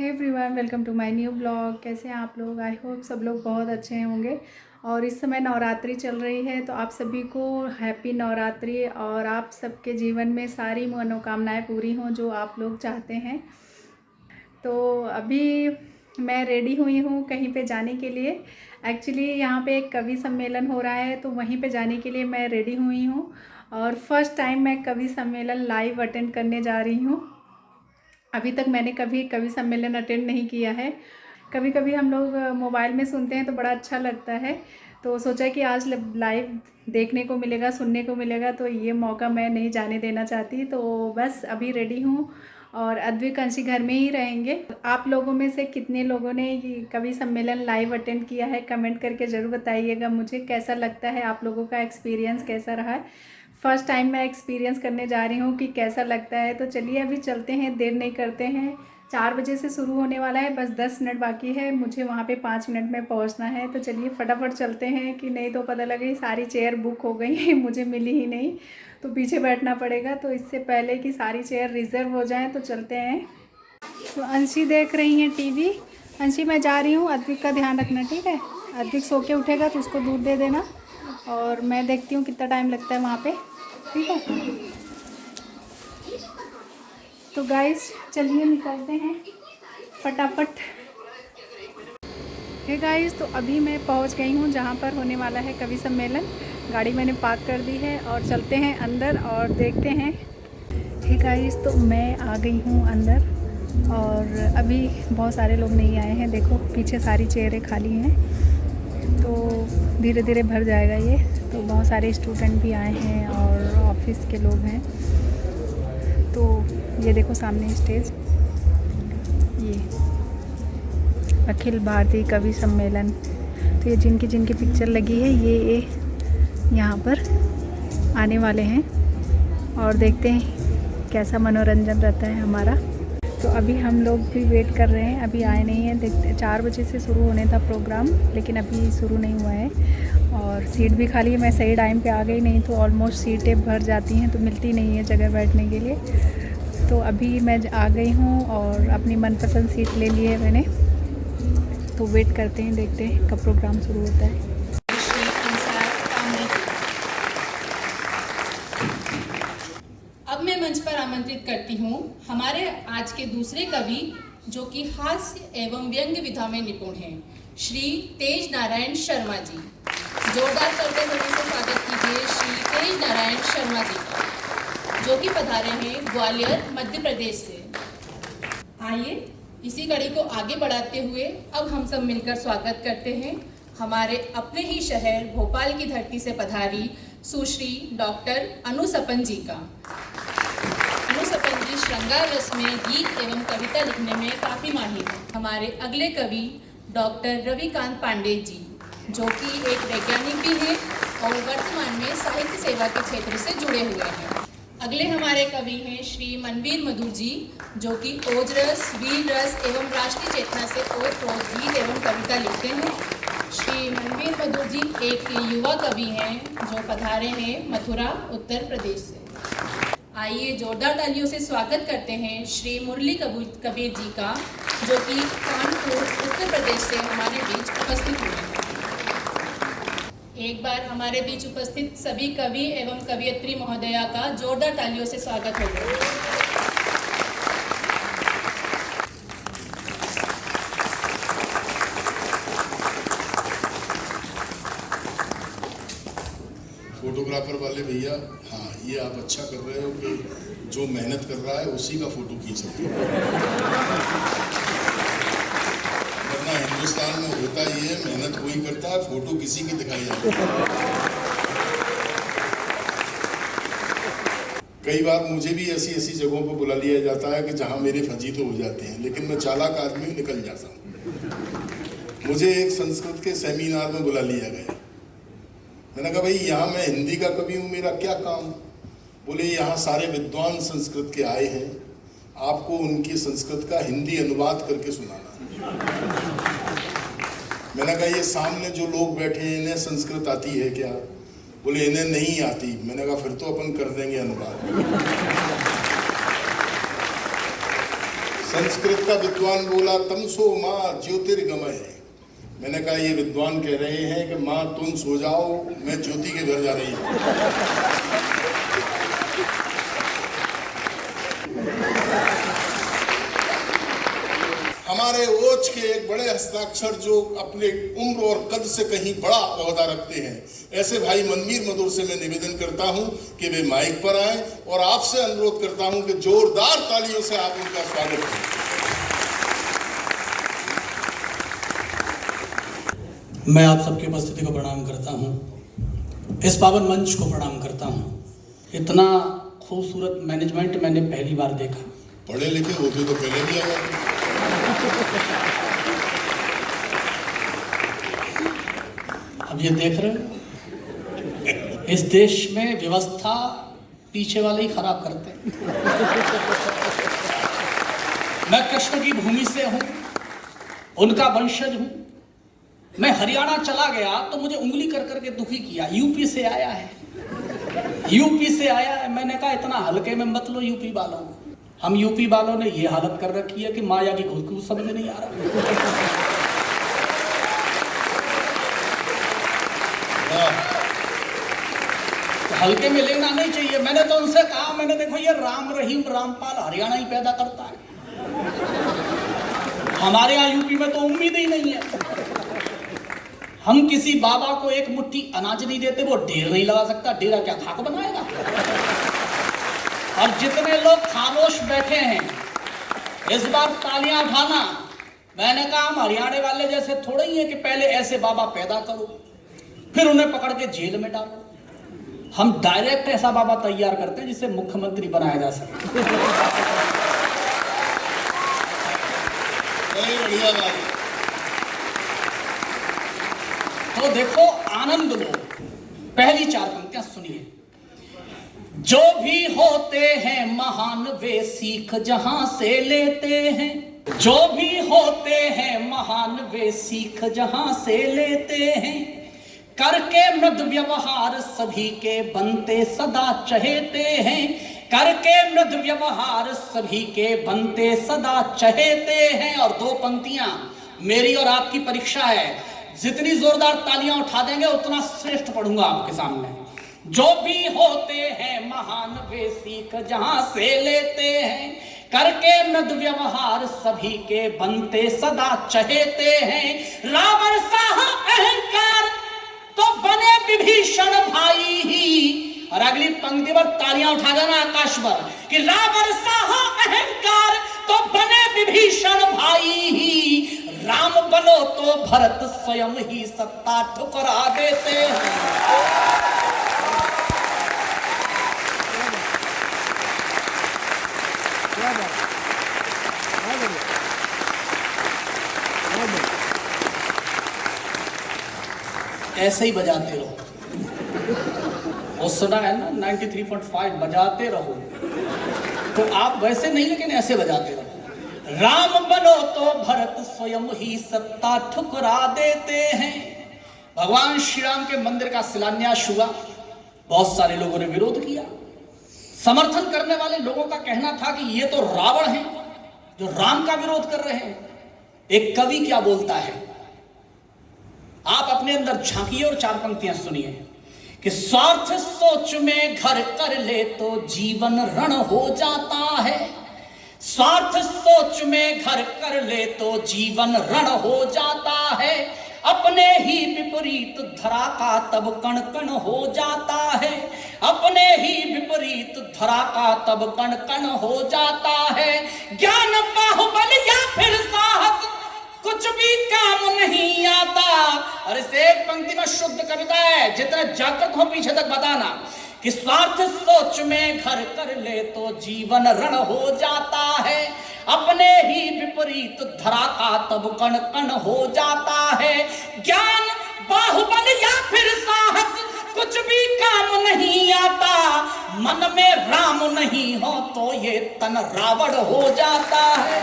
Hey everyone, welcome to my new blog. कैसे हैं आप लोग? आई होप सब लोग बहुत अच्छे होंगे। और इस समय नवरात्रि चल रही है, तो आप सभी को हैप्पी नवरात्रि और आप सबके जीवन में सारी मनोकामनाएं पूरी हों जो आप लोग चाहते हैं। तो अभी मैं रेडी हुई हूँ कहीं पे जाने के लिए। एक्चुअली यहाँ पे एक कवि सम्मेलन हो रहा है, तो वहीं पे जाने के लिए मैं रेडी हुई हूँ। और फर्स्ट टाइम मैं कवि सम्मेलन लाइव अटेंड करने जा रही हूँ। अभी तक मैंने कभी कवि सम्मेलन अटेंड नहीं किया है। कभी कभी हम लोग मोबाइल में सुनते हैं तो बड़ा अच्छा लगता है, तो सोचा कि आज लाइव देखने को मिलेगा, सुनने को मिलेगा, तो ये मौका मैं नहीं जाने देना चाहती। तो बस अभी रेडी हूँ और अद्विक अंशी घर में ही रहेंगे। आप लोगों में से कितने लोगों ने ये कवि सम्मेलन लाइव अटेंड किया है, कमेंट करके ज़रूर बताइएगा मुझे कैसा लगता है, आप लोगों का एक्सपीरियंस कैसा रहा है। फर्स्ट टाइम मैं एक्सपीरियंस करने जा रही हूँ कि कैसा लगता है। तो चलिए अभी चलते हैं, देर नहीं करते हैं। 4 बजे से शुरू होने वाला है, बस 10 मिनट बाकी है, मुझे वहाँ पे 5 मिनट में पहुँचना है। तो चलिए फटाफट चलते हैं, कि नहीं तो पता लगे सारी चेयर बुक हो गई हैं, मुझे मिली ही नहीं, तो पीछे बैठना पड़ेगा। तो इससे पहले कि सारी चेयर रिज़र्व हो जाएँ तो चलते हैं। तो अंशी देख रही हैं टीवी। अंशी मैं जा रही हूँ, अद्विक का ध्यान रखना, ठीक है? अद्विक सो के उठेगा तो उसको दूध दे देना, और मैं देखती हूँ कितना टाइम लगता है वहाँ पे, ठीक है? तो गाइस चलिए निकलते हैं फटाफट। हे गाइस, तो अभी मैं पहुंच गई हूं जहां पर होने वाला है कवि सम्मेलन। गाड़ी मैंने पार्क कर दी है और चलते हैं अंदर और देखते हैं। हे गाइस, तो मैं आ गई हूं अंदर और अभी बहुत सारे लोग नहीं आए हैं। देखो पीछे सारी चेयरें खाली हैं, तो धीरे धीरे भर जाएगा ये। तो बहुत सारे स्टूडेंट भी आए हैं और ऑफिस के लोग हैं। तो ये देखो सामने स्टेज, ये अखिल भारतीय कवि सम्मेलन। तो ये जिनकी जिनकी पिक्चर लगी है ये यहाँ पर आने वाले हैं, और देखते हैं कैसा मनोरंजन रहता है हमारा। तो अभी हम लोग भी वेट कर रहे हैं, अभी आए नहीं हैं। देखते 4 बजे से शुरू होने था प्रोग्राम, लेकिन अभी शुरू नहीं हुआ है और सीट भी खाली है। मैं सही टाइम पे आ गई, नहीं तो ऑलमोस्ट सीटें भर जाती हैं, तो मिलती नहीं है जगह बैठने के लिए। तो अभी मैं आ गई हूँ और अपनी मनपसंद सीट ले ली है मैंने। तो वेट करते हैं, देखते हैं कब प्रोग्राम शुरू होता है। अब मैं मंच पर आमंत्रित करती हूँ हमारे आज के दूसरे कवि, जो कि हास्य एवं व्यंग्य विधा में निपुण हैं, श्री तेज नारायण शर्मा जी। जोरदार करते हुए से स्वागत कीजिए श्री तेज नारायण शर्मा जी का, जो कि पधारे हैं ग्वालियर मध्य प्रदेश से। आइए इसी कड़ी को आगे बढ़ाते हुए अब हम सब मिलकर स्वागत करते हैं हमारे अपने ही शहर भोपाल की धरती से पधारी सुश्री डॉक्टर अनु सपन जी का। अनु सपन जी श्रृंगार रस में गीत एवं कविता लिखने में काफ़ी माहिर हैं। हमारे अगले कवि डॉक्टर रविकांत पांडे जी, जो कि एक वैज्ञानिक भी हैं और वर्तमान में साहित्य सेवा के क्षेत्र से जुड़े हुए हैं। अगले हमारे कवि हैं श्री मनवीर मधुर जी, जो कि ओज रस, वीर रस एवं राष्ट्रीय चेतना से ओत-प्रोत गीत एवं कविता लिखते हैं। श्री मनवीर मधुर जी एक युवा कवि हैं जो पधारे हैं मथुरा उत्तर प्रदेश से। आइए जोरदार तालियों से स्वागत करते हैं श्री मुरली कबीर जी का, जो कि कानपुर उत्तर प्रदेश से हमारे बीच उपस्थित हुए हैं। एक बार हमारे बीच उपस्थित सभी कवि एवं कवियत्री महोदया का जोरदार तालियों से स्वागत होगा। फोटोग्राफर वाले भैया, हाँ ये आप अच्छा कर रहे हो कि जो मेहनत कर रहा है उसी का फोटो खींच रहे हो। वरना हिंदुस्तान में होता ही है, मेहनत कोई करता है, फोटो किसी की दिखाई जाती है। कई बार मुझे भी ऐसी ऐसी जगहों पर बुला लिया जाता है कि जहाँ मेरे फजीते हो जाते हैं, लेकिन मैं चालाक आदमी हूँ, निकल जाता हूँ। मुझे एक संस्कृत के सेमिनार में बुला लिया गया। मैंने कहा भाई यहाँ मैं हिंदी का कवि हूँ, मेरा क्या काम? बोले यहाँ सारे विद्वान संस्कृत के आए हैं, आपको उनकी संस्कृत का हिंदी अनुवाद करके सुनाना है। मैंने कहा ये सामने जो लोग बैठे हैं इन्हें संस्कृत आती है क्या? बोले इन्हें नहीं आती। मैंने कहा फिर तो अपन कर देंगे अनुवाद। संस्कृत का विद्वान बोला तमसो माँ ज्योतिर्गमय। मैंने कहा ये विद्वान कह रहे हैं कि माँ तुम सो जाओ, मैं ज्योति के घर जा रही हूँ। हमारे ओज के एक बड़े हस्ताक्षर जो अपने उम्र और कद से कहीं बड़ा ओहदा रखते हैं, ऐसे भाई मनवीर मधुर से मैं निवेदन करता हूं कि वे माइक पर आए और आपसे अनुरोध करता हूं कि जोरदार तालियों से आप उनका स्वागत करें। मैं आप सबकी उपस्थिति को प्रणाम करता हूं, इस पावन मंच को प्रणाम करता हूं। इतना खूबसूरत मैनेजमेंट मैंने पहली बार देखा। पढ़े लिखे होते तो पहले भी आ जाते। अब ये देख रहे हैं, इस देश में व्यवस्था पीछे वाले ही खराब करते हैं। मैं कृष्ण की भूमि से हूं, उनका वंशज हूं। मैं हरियाणा चला गया तो मुझे उंगली कर करके दुखी किया। यूपी से आया है, यूपी से आया है। मैंने कहा इतना हल्के में मत लो यूपी वालों को। हम यूपी वालों ने ये हालत कर रखी है कि माया की घुस को समझ नहीं आ रहा। तो हल्के में लेना नहीं चाहिए। मैंने तो उनसे कहा, मैंने देखो ये राम रहीम रामपाल हरियाणा ही पैदा करता है, हमारे यहाँ यूपी में तो उम्मीद ही नहीं है। हम किसी बाबा को एक मुट्ठी अनाज नहीं देते, वो ढेर नहीं लगा सकता। डेरा क्या खाक बनाएगा? और जितने लोग खामोश बैठे हैं, इस बार तालियां उठाना। मैंने कहा हम हरियाणा वाले जैसे थोड़े ही है कि पहले ऐसे बाबा पैदा करो फिर उन्हें पकड़ के जेल में डालो। हम डायरेक्ट ऐसा बाबा तैयार करते हैं जिसे मुख्यमंत्री बनाया जा सके। बढ़िया बात है। तो देखो, आनंद लो। पहली 4 पंक्तियां सुनिए। जो भी होते हैं महान वे सीख जहां से लेते हैं। जो भी होते हैं महान वे सीख जहां से लेते हैं। करके मृद व्यवहार सभी के बनते सदा चहेते हैं। करके मृद व्यवहार सभी के बनते सदा चहेते हैं। और 2 पंक्तियां मेरी और आपकी परीक्षा है। जितनी जोरदार तालियां उठा देंगे उतना श्रेष्ठ पढ़ूंगा आपके सामने। जो भी होते हैं महान वे सीख जहां से लेते हैं। करके मृद व्यवहार सभी के बनते सदा चहेते हैं। रावण सा अहंकार तो बने विभीषण भाई ही। और अगली पंक्ति पर तालियां उठा देना आकाश पर कि रावण सा अहंकार तो बने विभीषण भाई ही। राम बनो तो भरत स्वयं ही सत्ता ठुकरा देते हैं। ऐसे ही बजाते रहो। वो सुना है ना 93.5 बजाते रहो। तो आप वैसे नहीं लेकिन ऐसे बजाते रहो। राम बनो तो भरत स्वयं ही सत्ता ठुकरा देते हैं। भगवान श्री राम के मंदिर का शिलान्यास हुआ, बहुत सारे लोगों ने विरोध किया। समर्थन करने वाले लोगों का कहना था कि ये तो रावण है जो राम का विरोध कर रहे हैं। एक कवि क्या बोलता है, आप अपने अंदर झांकिए और 4 पंक्तियां सुनिए कि स्वार्थ सोच में घर कर ले तो जीवन रण हो जाता है। स्वार्थ सोच में घर कर ले तो जीवन रण हो जाता है। अपने ही विपरीत धरा का तब कण कण हो जाता है। अपने ही विपरीत धरा का तब कण कण हो जाता है। ज्ञान बाहुबल या फिर साहस कुछ भी काम नहीं आता। और इस एक पंक्ति में शुद्ध कविता है, जितना जागृत हो पीछे तक बताना कि स्वार्थ सोच में घर कर ले तो जीवन रण हो जाता है। अपने ही विपरीत धरा का तब कण कण हो जाता है। ज्ञान बाहुबल या फिर साहस कुछ भी काम नहीं आता। मन में राम नहीं हो तो ये तन रावण हो जाता है।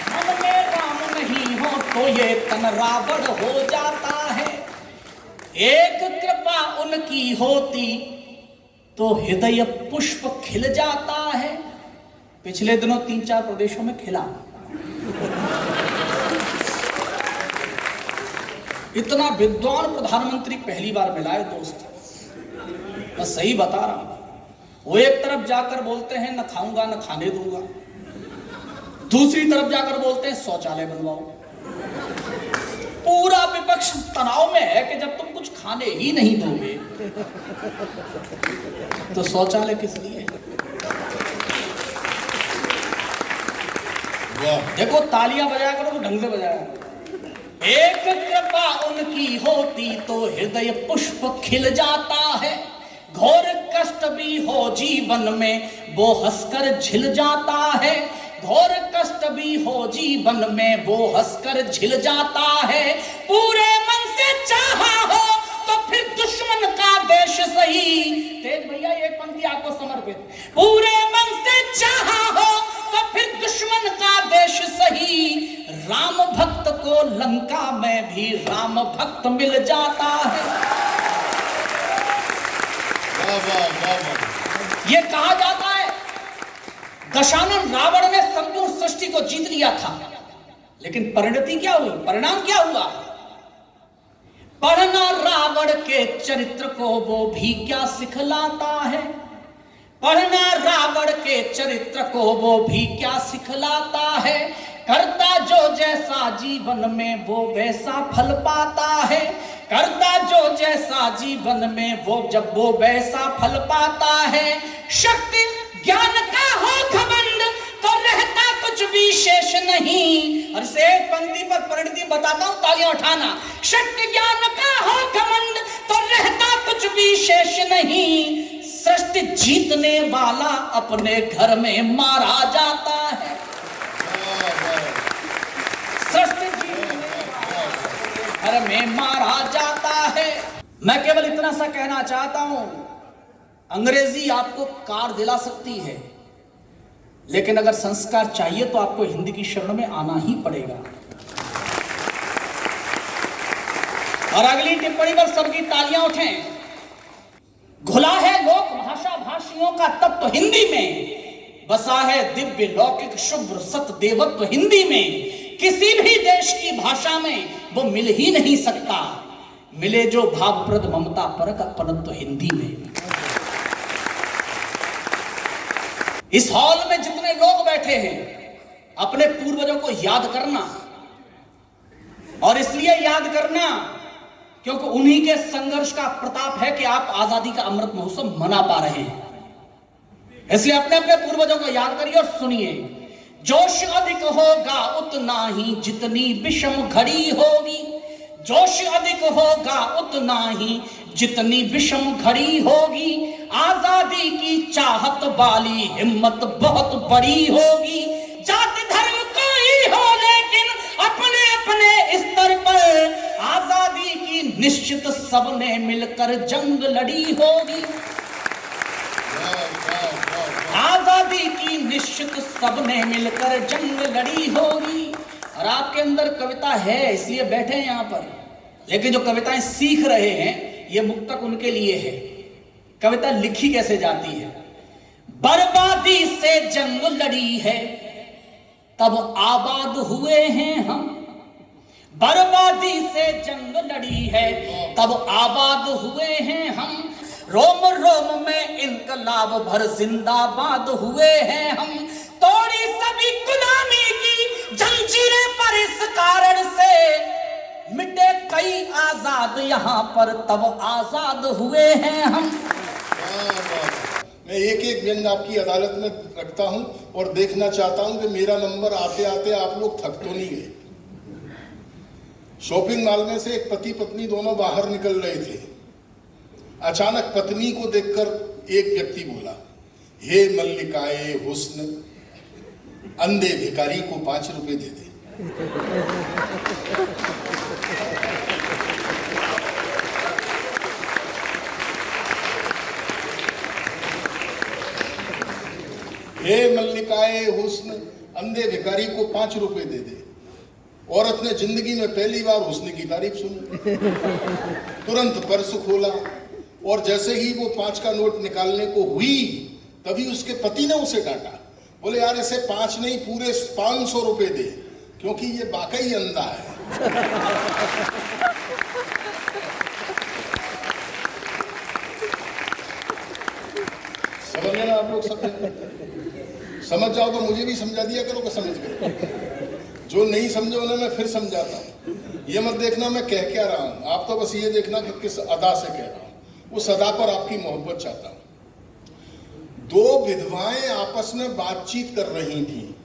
मन में राम नहीं हो तो ये तन रावण हो जाता है। एक कृपा उनकी होती तो हृदय पुष्प खिल जाता है। पिछले दिनों 3-4 प्रदेशों में खिला। इतना विद्वान प्रधानमंत्री पहली बार मिला है दोस्त, मैं सही बता रहा हूं। वो एक तरफ जाकर बोलते हैं न खाऊंगा न खाने दूंगा, दूसरी तरफ जाकर बोलते हैं शौचालय बनवाओ। पूरा विपक्ष तनाव में है कि जब तुम कुछ खाने ही नहीं दोगे तो शौचालय किस लिए? देखो तालियां बजाया करो तो ढंग से बजाया करो। एक कृपा उनकी होती तो हृदय पुष्प खिल जाता है। घोर कष्ट भी हो जीवन में वो हंसकर झिल जाता है। घोर कष्ट भी हो जीवन में वो हंसकर झिल जाता है। पूरे मन से चाहा हो तो फिर दुश्मन का देश सही। तेज भैया एक पंक्ति आपको समर्पित। पूरे मन से चाहा हो तो फिर दुश्मन का देश सही। राम भक्त को लंका में भी राम भक्त मिल जाता है। ये कहा जाता है दशानन रावण ने संपूर्ण सृष्टि को जीत लिया था, लेकिन परिणति क्या हुई? परिणाम क्या हुआ? पढ़ना रावण के चरित्र को वो भी क्या सिखलाता है। पढ़ना रावण के चरित्र को वो भी क्या सिखलाता है। करता जो जैसा जीवन में वो वैसा फल पाता है। करता जो जैसा जीवन में वो जब वो वैसा फल पाता है। शक्ति ज्ञान का हो घमंड तो रहता कुछ भी शेष नहीं। और इसे एक पंक्ति पर परिणति बताता हूं, तालियां उठाना। शक्ति ज्ञान का हो घमंड तो रहता कुछ भी शेष नहीं। सृष्टि जीतने वाला अपने घर में मारा जाता है। सृष्टि जीतने वाला घर में मारा जाता है। मैं केवल इतना सा कहना चाहता हूं, अंग्रेजी आपको कार दिला सकती है, लेकिन अगर संस्कार चाहिए तो आपको हिंदी की शरण में आना ही पड़ेगा। और अगली टिप्पणी पर सबकी तालियां उठें। घुला है लोक भाषा भाषियों का तत्व हिंदी में। बसा है दिव्य लौकिक शुभ्र सत देवत्व हिंदी में। किसी भी देश की भाषा में वो मिल ही नहीं सकता। मिले जो भावप्रद ममता परक अपनत्व हिंदी में। इस हॉल में जितने लोग बैठे हैं, अपने पूर्वजों को याद करना, और इसलिए याद करना क्योंकि उन्हीं के संघर्ष का प्रताप है कि आप आजादी का अमृत महोत्सव मना पा रहे हैं। इसलिए अपने अपने पूर्वजों को याद करिए और सुनिए। जोश अधिक होगा उतना ही जितनी विषम घड़ी होगी। जोश अधिक होगा उतना ही जितनी विषम घड़ी होगी। आजादी की चाहत वाली हिम्मत बहुत बड़ी होगी। जाति धर्म कोई हो लेकिन अपने अपने स्तर पर आजादी की निश्चित सबने मिलकर जंग लड़ी होगी। आजादी की निश्चित सबने मिलकर जंग लड़ी होगी। और आपके अंदर कविता है इसलिए बैठे हैं यहाँ पर, लेकिन जो कविताएं सीख रहे हैं ये मुक्तक उनके लिए है। कविता लिखी कैसे जाती है? बर्बादी से जंग लड़ी है तब आबाद हुए हैं हम। बर्बादी से जंग लड़ी है तब आबाद हुए हैं हम। रोम रोम में इनकलाब भर जिंदाबाद हुए हैं हम। तोड़ी सभी गुलामी की जंजीरें पर इस कारण से मिटे कई आजाद यहाँ पर तब आजाद हुए हैं हम। मैं एक एक व्यंग आपकी अदालत में रखता हूं और देखना चाहता हूं कि मेरा नंबर आते आते आप लोग थक तो नहीं गए। शॉपिंग मॉल में से एक पति पत्नी दोनों बाहर निकल रहे थे। अचानक पत्नी को देखकर एक व्यक्ति बोला, हे मल्लिकाए हुस्न, अंधे भिखारी को 5 रुपए दे दे। हे मल्लिकाए हुस्न, अंधे भिखारी को 5 रुपए दे दे। औरत ने जिंदगी में पहली बार हुस्न की तारीफ सुनी। तुरंत पर्स खोला और जैसे ही वो 5 का नोट निकालने को हुई तभी उसके पति ने उसे डांटा, बोले यार इसे 5 नहीं पूरे 500 रुपए दे, क्योंकि ये वाकई अंधा है। समझ गए ना आप लोग? सब समझ जाओ तो मुझे भी समझा दिया करो कि समझ गए। जो नहीं समझे उन्हें मैं फिर समझाता हूँ। ये मत देखना मैं कह क्या रहा हूँ, आप तो बस ये देखना कि किस अदा से कह रहा हूँ, उस अदा पर आपकी मोहब्बत चाहता हूँ। 2 विधवाएं आपस में बातचीत कर रही थी।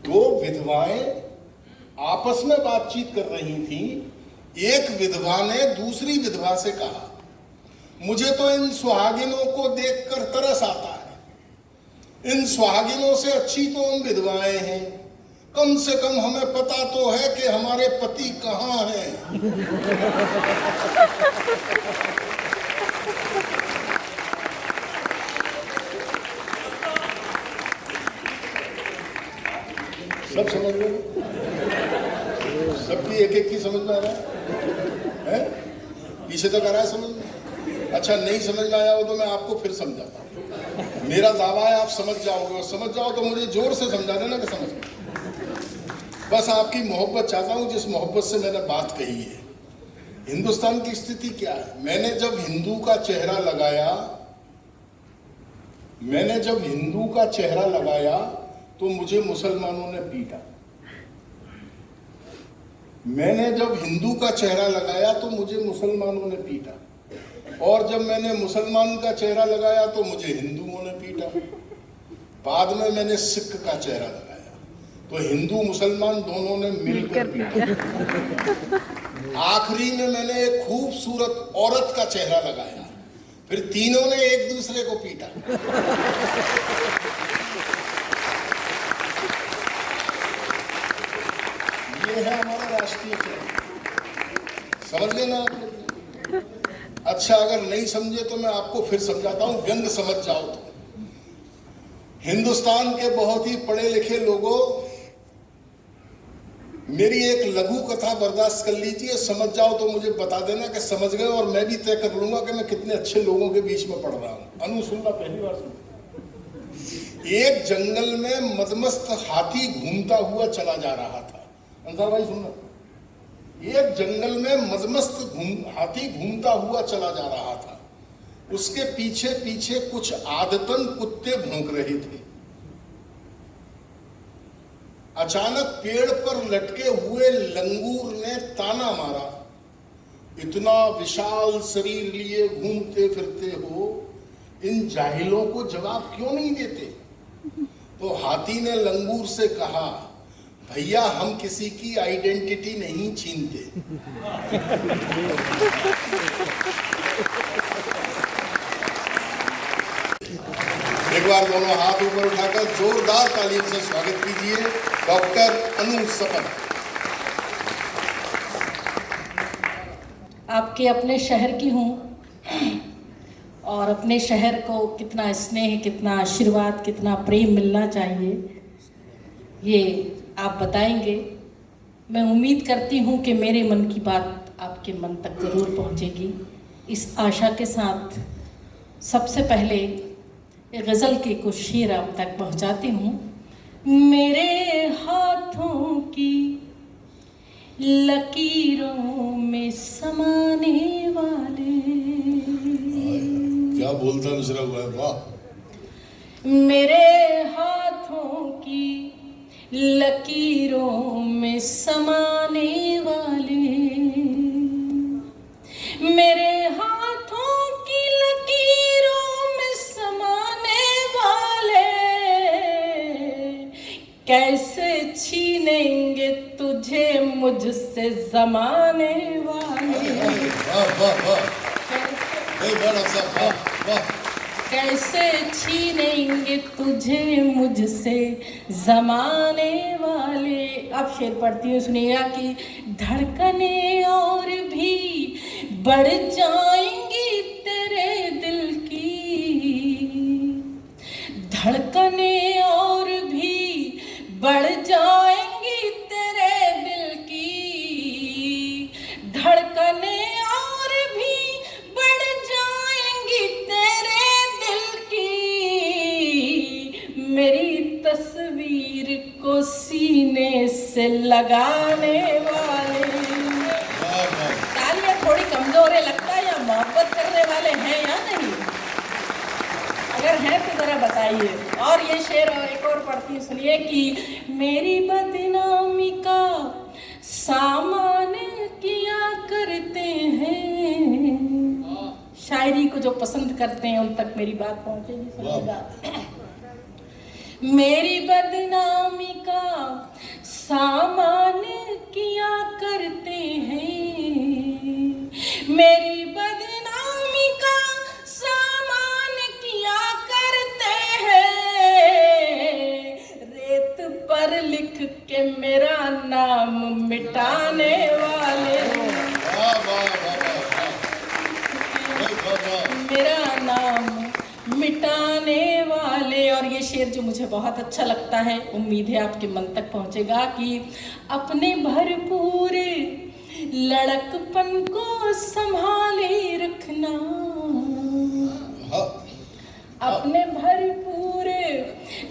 2 विधवाएं आपस में बातचीत कर रही थी। एक विधवा ने दूसरी विधवा से कहा, मुझे तो इन सुहागिनों को देखकर तरस आता है। इन सुहागिनों से अच्छी तो उन विधवाएं हैं, कम से कम हमें पता तो है कि हमारे पति कहाँ हैं। सब समझ रहे हो? सबकी एक एक की समझ में आ रहा है? पीछे तक आ रहा है समझ में? अच्छा, नहीं समझ में आया हो तो मैं आपको फिर समझाता हूँ। मेरा दावा है आप समझ जाओगे, और समझ जाओ तो मुझे जोर से समझा देना कि समझ गए। बस आपकी मोहब्बत चाहता हूँ, जिस मोहब्बत से मैंने बात कही है। हिंदुस्तान की स्थिति क्या है? मैंने जब हिंदू का चेहरा लगाया तो मुझे मुसलमानों ने पीटा। मैंने जब हिंदू का चेहरा लगाया तो मुझे मुसलमानों ने पीटा, और जब मैंने मुसलमान का चेहरा लगाया तो मुझे हिंदुओं ने पीटा। बाद में मैंने सिख का चेहरा लगाया तो हिंदू मुसलमान दोनों ने मिलकर पीटा। आखिरी में मैंने एक खूबसूरत औरत का चेहरा लगाया, फिर तीनों ने एक दूसरे को पीटा। ये है हमारा राष्ट्रीय चेहरा। समझ गए ना आप? अच्छा, अगर नहीं समझे तो मैं आपको फिर समझाता हूं, व्यंग समझ जाओ तो। हिंदुस्तान के बहुत ही पढ़े लिखे लोगों, मेरी एक लघु कथा बर्दाश्त कर लीजिए, समझ जाओ तो मुझे बता देना कि समझ गए, और मैं भी तय कर लूंगा कि मैं कितने अच्छे लोगों के बीच में पढ़ रहा हूं। अनु सुनना, पहली बार सुन। एक जंगल में मदमस्त हाथी घूमता हुआ चला जा रहा था। अंसार भाई सुनना। एक जंगल में मदमस्त हाथी घूमता हुआ चला जा रहा था। उसके पीछे पीछे कुछ आदतन कुत्ते भौंक रहे थे। अचानक पेड़ पर लटके हुए लंगूर ने ताना मारा, इतना विशाल शरीर लिए घूमते फिरते हो, इन जाहिलों को जवाब क्यों नहीं देते? तो हाथी ने लंगूर से कहा, भैया हम किसी की आइडेंटिटी नहीं छीनते। एक बार दोनों हाथ ऊपर उठाकर जोरदार तालीम से स्वागत कीजिए डॉक्टर अनु सपन। आपके अपने शहर की हूँ, और अपने शहर को कितना स्नेह, कितना आशीर्वाद, कितना प्रेम मिलना चाहिए, ये आप बताएंगे। मैं उम्मीद करती हूँ कि मेरे मन की बात आपके मन तक ज़रूर पहुँचेगी। इस आशा के साथ सबसे पहले गज़ल के कुछ शेर आप तक पहुँचाती हूँ। मेरे हाथों की लकीरों में समाने वाले, क्या बोलता मिश्रा हुआ है, वाह। मेरे हाथों की लकीरों में समाने वाले, मेरे हाथों की लकीरों में समाने वाले, कैसे छीनेंगे तुझे मुझसे ज़माने वाले। वाह वाह वाह, बड़ा सा वाह वाह। कैसे छीनेंगे तुझे मुझसे ज़माने वाले। अब शेर पढ़ती हूँ, सुनिएगा कि धड़कने और भी बढ़ जाएंगी तेरे दिल की, धड़कने और भी बढ़ जाएंगी तेरे दिल की, धड़कने और भी तस्वीर को सीने से लगाने वाले। तालियां थोड़ी कमजोर है लगता है, या मोहब्बत करने वाले हैं या नहीं? अगर हैं तो जरा बताइए। और ये शेर एक और पढ़ती सुनिए कि मेरी बदनामी का सामान किया करते हैं। शायरी को जो पसंद करते हैं उन तक मेरी बात पहुंचेगी, सुनिएगा। मेरी बदनामी का सामान किया करते हैं, मेरी बदनामी का सामान किया करते हैं, रेत पर लिख के मेरा नाम मिटाने वाले, मेरा नाम मिटाने वाले। और ये शेर जो मुझे बहुत अच्छा लगता है, उम्मीद है आपके मन तक पहुंचेगा कि अपने भरपूर लड़कपन को संभाले रखना, अपने भरपूर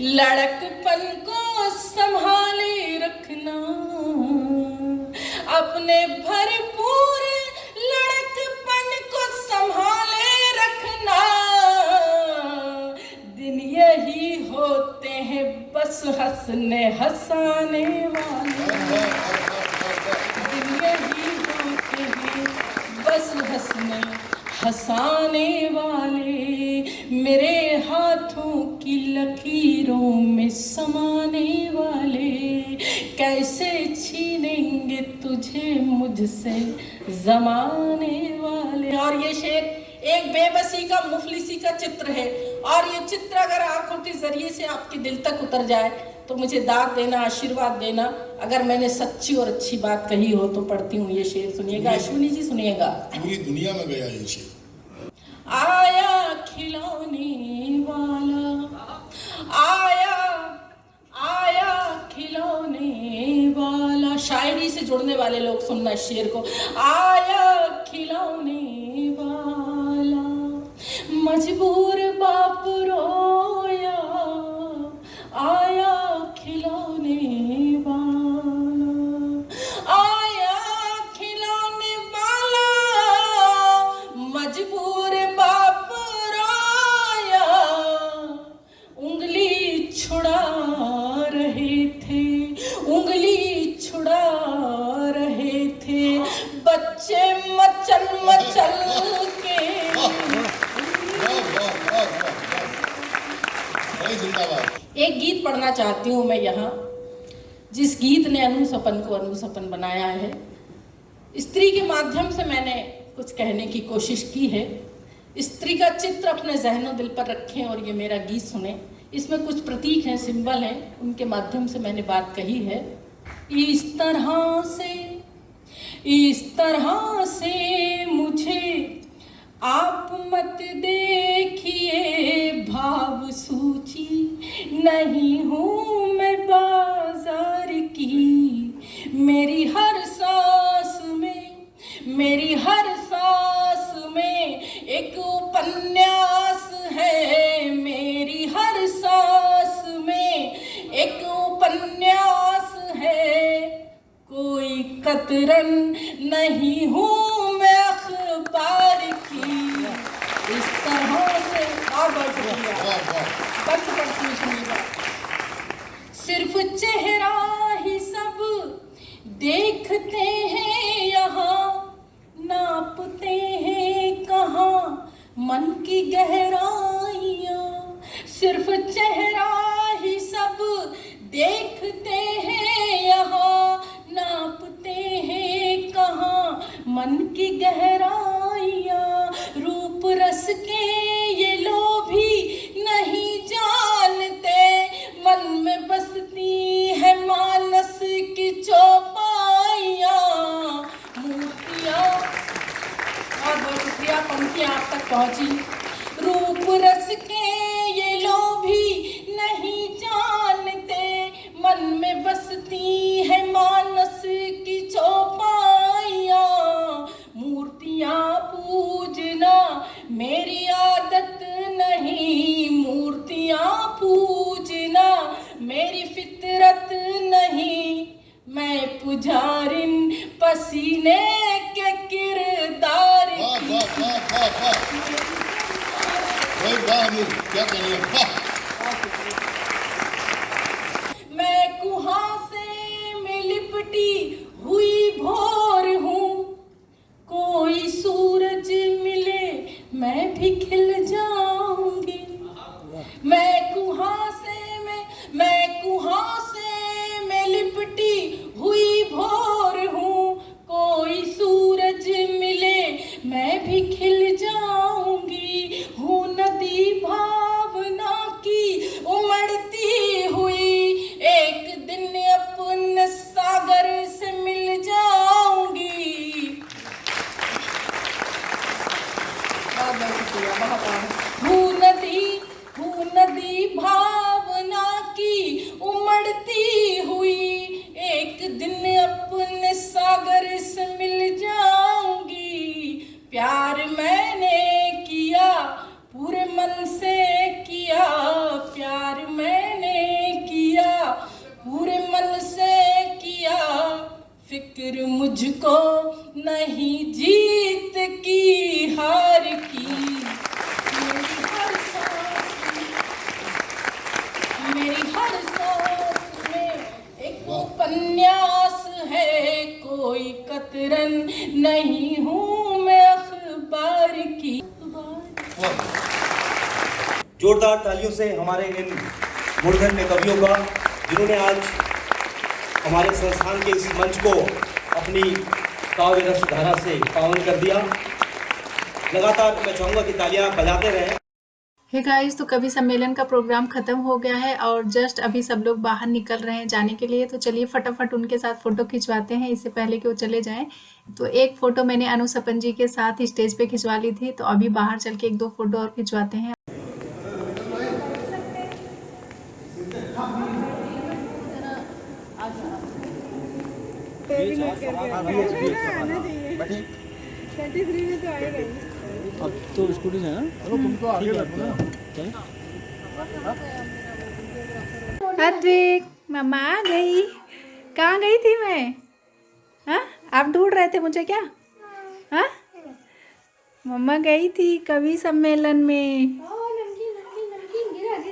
लड़कपन को संभाले रखना, अपने भरपूर लड़कपन को संभाले रखना, दिन यही होते हैं बस हंसने हंसाने वाले, दिन यही होते हैं बस हंसने हंसाने वाले, मेरे हाथों की लकीरों में समाने वाले, कैसे छीनेंगे तुझे मुझसे जमाने वाले। और ये शेर एक बेबसी का, मुफलिसी का चित्र है, और ये चित्र अगर आंखों के जरिए से आपके दिल तक उतर जाए तो मुझे दाद देना, आशीर्वाद देना। अगर मैंने सच्ची और अच्छी बात कही हो तो पढ़ती हूँ ये शेर, सुनिएगा। अश्विनी जी सुनिएगा। पूरी दुनिया में गया ये शेर। आया खिलौने वाला, आया आया खिलौने वाला। शायरी से जुड़ने वाले लोग सुनना शेर को। आया खिलौने वाला, मजबूर बाप रोया, आया खिलौने वाला, आया खिलौने वाला, मजबूर बाप रोया, उंगली छुड़ा रहे थे, उंगली छुड़ा रहे थे बच्चे मचल मचल के। एक गीत पढ़ना चाहती हूँ मैं यहाँ, जिस गीत ने अनुसपन को अनुसपन बनाया है। स्त्री के माध्यम से मैंने कुछ कहने की कोशिश की है। स्त्री का चित्र अपने ज़हन दिल पर रखें और ये मेरा गीत सुने। इसमें कुछ प्रतीक हैं, सिंबल हैं, उनके माध्यम से मैंने बात कही है। इस तरह से मुझे आप मत देखिए, भाव सूची नहीं हूँ मैं बाजार की, मेरी हर सांस में, मेरी हर सांस में एक उपन्यास है, मेरी हर सांस में एक उपन्यास है, कोई कतरन नहीं हूँ मैं अखबार की। इस तरह से और बढ़ सिर्फ चेहरा ही सब देखते हैं यहाँ, नापते हैं कहाँ मन की गहराइयाँ। सिर्फ चेहरा ही सब देखते हैं यहाँ, नापते हैं कहाँ मन की गहराइयाँ। रूप रस के ये लोभी नहीं जानते, मन में बसती है मानस की चौपाइयाँ, मूर्तियाँ। और बहुत शुक्रिया, पंक्तियाँ आप तक पहुँची। रूप रस के ये लोभी नहीं जानते, मन में बसती है मानस की चौपाइयाँ, मूर्तियाँ सीने के किरदार वाह की। वाह वाह वाह वाह, भाई वाह अनु, क्या कहिए, वाह। मैं कुहासे में लिपटी हुई भोर हूँ, कोई सूरज मिले मैं भी खिल जाऊंगी। मैं कुहासे में लिपटी हुई भोर हूँ, कोई सूरज मिले मैं भी खिल जाऊंगी। हूँ नदी भावना की उमड़ती हुई, एक दिन अपने सागर से मिल जाऊंगी। हूँ नदी भावना की उमड़ती हुई, एक दिन अपने सागर से मिल जाऊंगी। प्यार मैंने किया पूरे मन से किया, प्यार मैंने किया पूरे मन से किया। फिक्र मुझको नहीं जीत की हार की, मेरी हर सांस में एक उपन्यास है, कोई कतरन नहीं हूँ मैं अखबार की। जोरदार तालियों से हमारे इन मूर्धन्य कवियों का, जिन्होंने आज हमारे संस्थान के इस मंच को अपनी काव्य रस धारा से पावन कर दिया। लगातार मैं चाहूँगा कि तालियां बजाते रहें। हे गाइस, तो कवि सम्मेलन का प्रोग्राम खत्म हो गया है और जस्ट अभी सब लोग बाहर निकल रहे हैं जाने के लिए। तो चलिए फटाफट उनके साथ फोटो खिंचवाते हैं, इससे पहले कि वो चले जाएं। तो एक फोटो मैंने अनु सपन जी के साथ स्टेज पे खिंचवा ली थी, तो अभी बाहर चल के 1-2 फोटो और खिंचवाते हैं। अब तो स्कूटी से है ना, चलो तुमको आगे रखो ना। अद्विक, मम्मा आ गई। कहाँ गई थी मैं? हाँ, आप ढूंढ रहे थे मुझे क्या? हाँ, मम्मा गई थी कवि सम्मेलन में।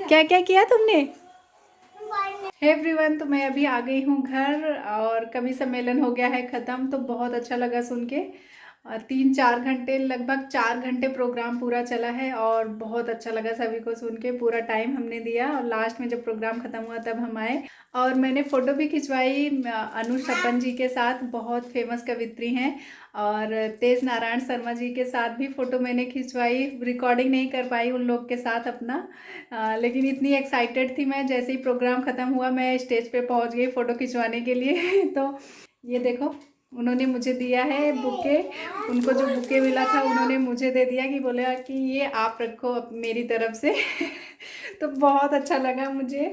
क्या क्या किया तुमने? एवरीवन, तो मैं अभी आ गई हूँ घर और कवि सम्मेलन हो गया है ख़त्म। तो बहुत अच्छा लगा सुन के। 3-4 घंटे, लगभग 4 घंटे प्रोग्राम पूरा चला है और बहुत अच्छा लगा सभी को सुन के। पूरा टाइम हमने दिया और लास्ट में जब प्रोग्राम ख़त्म हुआ तब हम आए और मैंने फ़ोटो भी खिंचवाई अनु सपन जी के साथ, बहुत फेमस कवित्री हैं। और तेज नारायण शर्मा जी के साथ भी फ़ोटो मैंने खिंचवाई। रिकॉर्डिंग नहीं कर पाई उन लोग के साथ अपना, लेकिन इतनी एक्साइटेड थी मैं। जैसे ही प्रोग्राम ख़त्म हुआ मैं स्टेज पे पहुंच गई फ़ोटो खिंचवाने के लिए। तो ये देखो, उन्होंने मुझे दिया है बुके। उनको जो बुके मिला था उन्होंने मुझे दे दिया कि बोला कि ये आप रखो मेरी तरफ से। तो बहुत अच्छा लगा मुझे।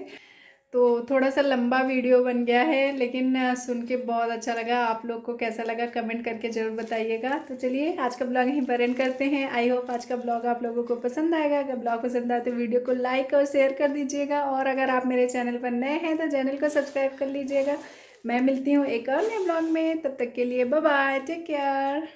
तो थोड़ा सा लंबा वीडियो बन गया है, लेकिन सुन के बहुत अच्छा लगा। आप लोग को कैसा लगा कमेंट करके ज़रूर बताइएगा। तो चलिए आज का ब्लॉग यहीं पर एंड करते हैं। आई होप आज का ब्लॉग आप लोगों को पसंद आएगा। अगर ब्लॉग पसंद आए तो वीडियो को लाइक और शेयर कर दीजिएगा, और अगर आप मेरे चैनल पर नए हैं तो चैनल को सब्सक्राइब कर लीजिएगा। मैं मिलती हूँ एक और नए ब्लॉग में, तब तक के लिए बाय बाय, टेक केयर।